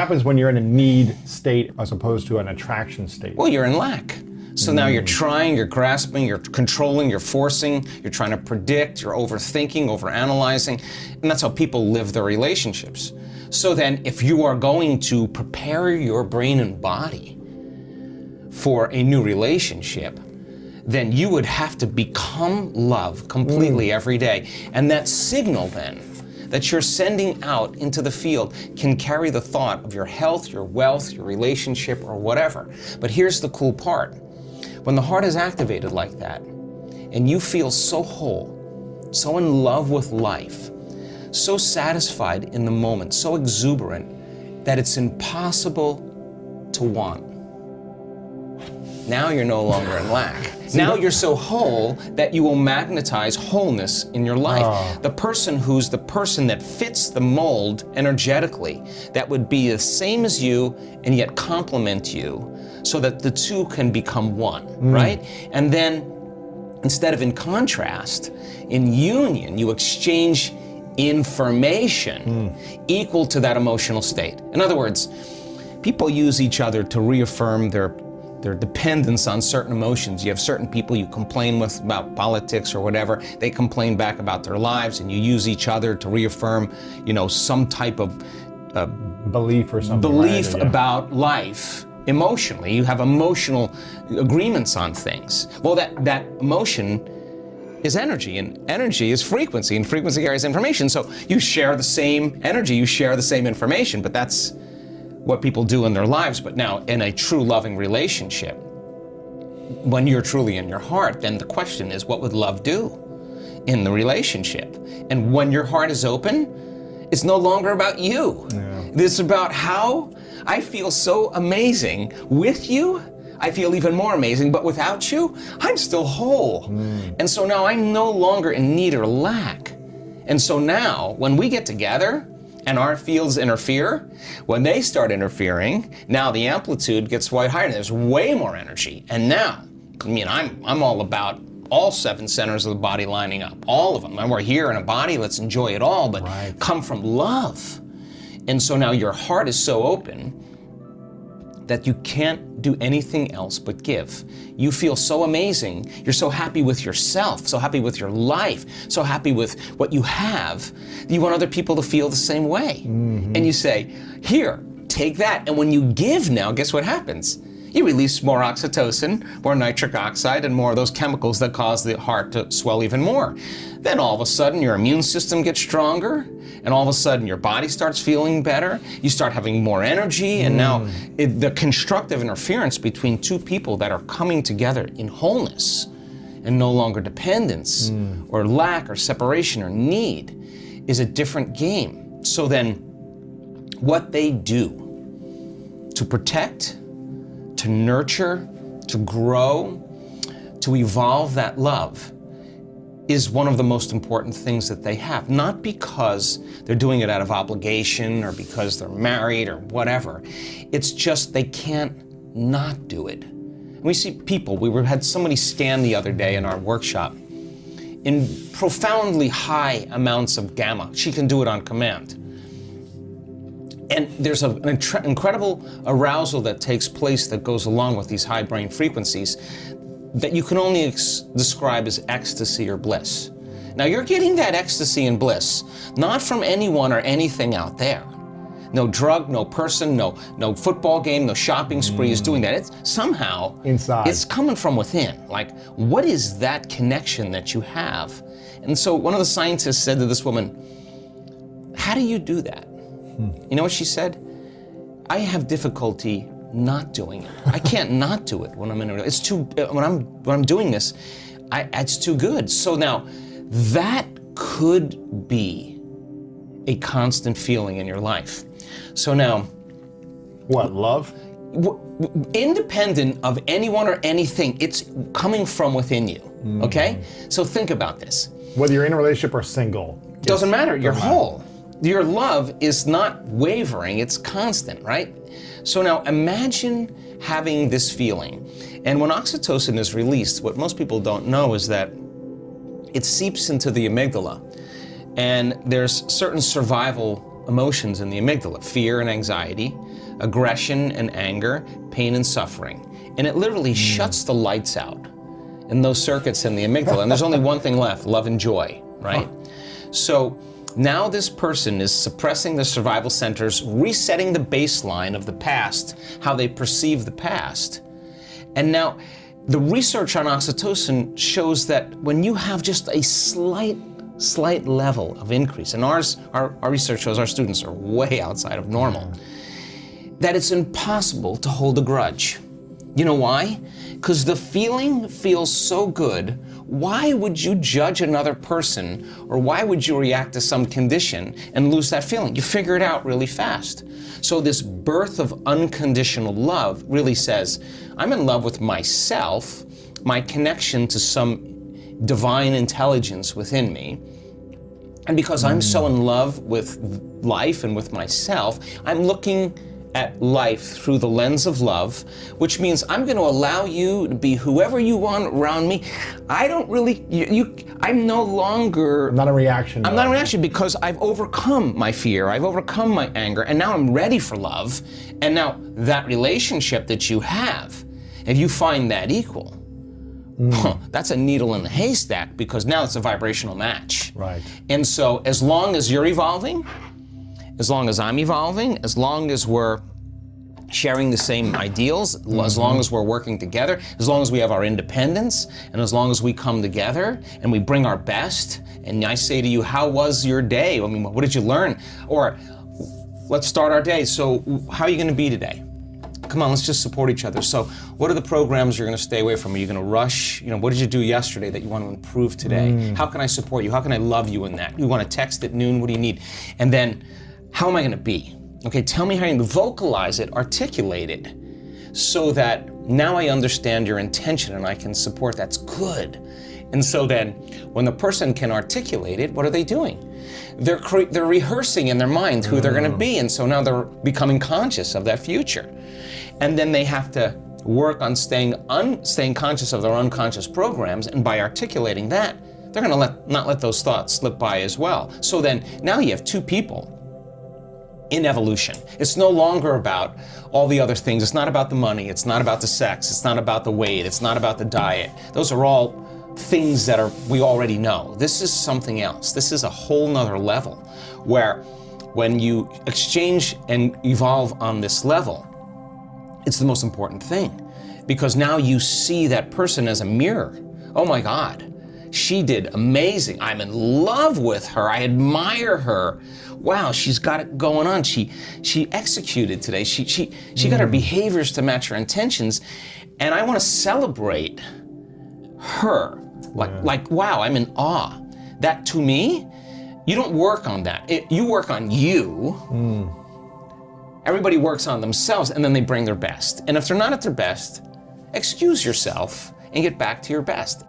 happens when you're in a need state as opposed to an attraction state? Well, you're in lack. So now you're trying, you're grasping, you're controlling, you're forcing, you're trying to predict, you're overthinking, overanalyzing, and that's how people live their relationships. So then if you are going to prepare your brain and body for a new relationship, then you would have to become love completely every day. And that signal then that you're sending out into the field can carry the thought of your health, your wealth, your relationship, or whatever. But here's the cool part. When the heart is activated like that, and you feel so whole, so in love with life, so satisfied in the moment, so exuberant, that it's impossible to want. Now you're no longer in lack. Now you're so whole that you will magnetize wholeness in your life. The person who's the person that fits the mold energetically, that would be the same as you and yet complement you, so that the two can become one, right? And then instead of in contrast, in union, you exchange information equal to that emotional state. In other words, people use each other to reaffirm their dependence on certain emotions. You have certain people you complain with about politics or whatever, they complain back about their lives, and you use each other to reaffirm, you know, some type of belief or something. Belief about life. Emotionally, you have emotional agreements on things. Well, that emotion is energy, and energy is frequency, and frequency carries information. So you share the same energy, you share the same information, but that's what people do in their lives. But now, in a true loving relationship, when you're truly in your heart, then the question is, what would love do in the relationship? And when your heart is open, it's no longer about you. It's about how I feel so amazing with you. I feel even more amazing, but without you, I'm still whole. And so now I'm no longer in need or lack. And so now, when we get together and our fields interfere, when they start interfering, now the amplitude gets way higher. There's way more energy. And now, I mean, I'm all about all 7 centers of the body lining up, all of them. And we're here in a body, let's enjoy it all, but come from love. And so now your heart is so open that you can't do anything else but give. You feel so amazing. You're so happy with yourself, so happy with your life, so happy with what you have. You want other people to feel the same way. And you say, here, take that. And when you give now, guess what happens? You release more oxytocin, more nitric oxide, and more of those chemicals that cause the heart to swell even more. Then all of a sudden your immune system gets stronger, and all of a sudden your body starts feeling better, you start having more energy, and now the constructive interference between two people that are coming together in wholeness and no longer dependence or lack or separation or need is a different game. So then what they do to protect, to nurture, to grow, to evolve that love is one of the most important things that they have. Not because they're doing it out of obligation or because they're married or whatever. It's just they can't not do it. And we see people, we had somebody scan the other day in our workshop in profoundly high amounts of gamma. She can do it on command. And there's an incredible arousal that takes place that goes along with these high brain frequencies that you can only describe as ecstasy or bliss. Now you're getting that ecstasy and bliss, not from anyone or anything out there. No drug, no person, no football game, no shopping spree is doing that. It's somehow inside. It's coming from within. Like, what is that connection that you have? And so one of the scientists said to this woman, how do you do that? You know what she said? I have difficulty not doing it. I can't not do it when I'm in a relationship. It's too, when I'm doing this, it's too good. So now that could be a constant feeling in your life. So now, what, love? Independent of anyone or anything, it's coming from within you, okay? So think about this. Whether you're in a relationship or single. Doesn't matter, you're whole. Your love is not wavering, it's constant, right? So now imagine having this feeling. And when oxytocin is released, what most people don't know is that it seeps into the amygdala. And there's certain survival emotions in the amygdala: fear and anxiety, aggression and anger, pain and suffering. And it literally shuts the lights out in those circuits in the amygdala. And there's only one thing left: love and joy, right? So now this person is suppressing the survival centers, resetting the baseline of the past, how they perceive the past. And now the research on oxytocin shows that when you have just a slight level of increase, and our research shows our students are way outside of normal, that it's impossible to hold a grudge. You know why? Because the feeling feels so good. Why would you judge another person, or why would you react to some condition and lose that feeling? You figure it out really fast. So this birth of unconditional love really says, I'm in love with myself, my connection to some divine intelligence within me. And because I'm so in love with life and with myself, I'm looking at life through the lens of love, which means I'm going to allow you to be whoever you want around me. I don't really, I'm no longer... Not a reaction. I'm not a reaction because I've overcome my fear, I've overcome my anger, and now I'm ready for love. And now that relationship that you have, if you find that equal, that's a needle in the haystack, because now it's a vibrational match. Right. And so as long as you're evolving, as long as I'm evolving, as long as we're sharing the same ideals, as long as we're working together, as long as we have our independence, and as long as we come together and we bring our best, and I say to you, how was your day? I mean, what did you learn? Or let's start our day. So how are you going to be today? Come on, let's just support each other. So what are the programs you're going to stay away from? Are you going to rush? You know, what did you do yesterday that you want to improve today? How can I support you? How can I love you in that? You want to text at noon? What do you need? And then, how am I going to be? Okay, tell me how you vocalize it, articulate it, so that now I understand your intention and I can support. That's good. And so then, when the person can articulate it, what are they doing? They're rehearsing in their mind who they're going to be, and so now they're becoming conscious of that future. And then they have to work on staying conscious of their unconscious programs, and by articulating that, they're going to not let those thoughts slip by as well. So then, now you have two people in evolution. It's no longer about all the other things. It's not about the money. It's not about the sex. It's not about the weight. It's not about the diet. Those are all things that we already know. This is something else. This is a whole nother level, where when you exchange and evolve on this level, it's the most important thing, because now you see that person as a mirror. Oh my God, she did amazing. I'm in love with her. I admire her. Wow, she's got it going on. She executed today. She got her behaviors to match her intentions, and I want to celebrate her. Like wow, I'm in awe. That, to me, you don't work on that. You work on you. Everybody works on themselves, and then they bring their best. And if they're not at their best, excuse yourself and get back to your best.